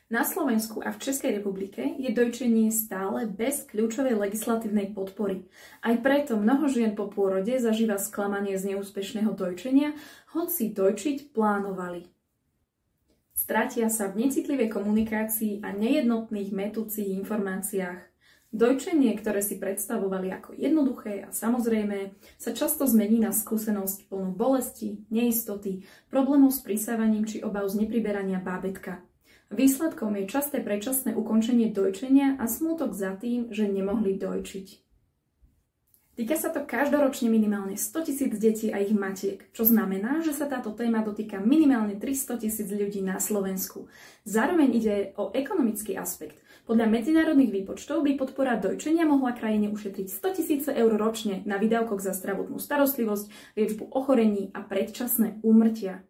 Na Slovensku a v Českej republike je dojčenie stále bez kľúčovej legislatívnej podpory. Aj preto mnoho žien po pôrode zažíva sklamanie z neúspešného dojčenia, hoci dojčiť plánovali. Stratia sa v necitlivej komunikácii a nejednotných mätúcich informáciách. Dojčenie, ktoré si predstavovali ako jednoduché a samozrejmé, sa často zmení na skúsenosť plnú bolesti, neistoty, problémov s prisávaním či obav z nepriberania bábätka. Výsledkom je časté predčasné ukončenie dojčenia a smútok za tým, že nemohli dojčiť. Týka sa to každoročne minimálne 100 000 detí a ich matiek, čo znamená, že sa táto téma dotýka minimálne 300 000 ľudí na Slovensku. Zároveň ide o ekonomický aspekt. Podľa medzinárodných výpočtov by podpora dojčenia mohla krajine ušetriť 100 000 eur ročne na výdavkoch za zdravotnú starostlivosť, liečbu ochorení a predčasné úmrtia.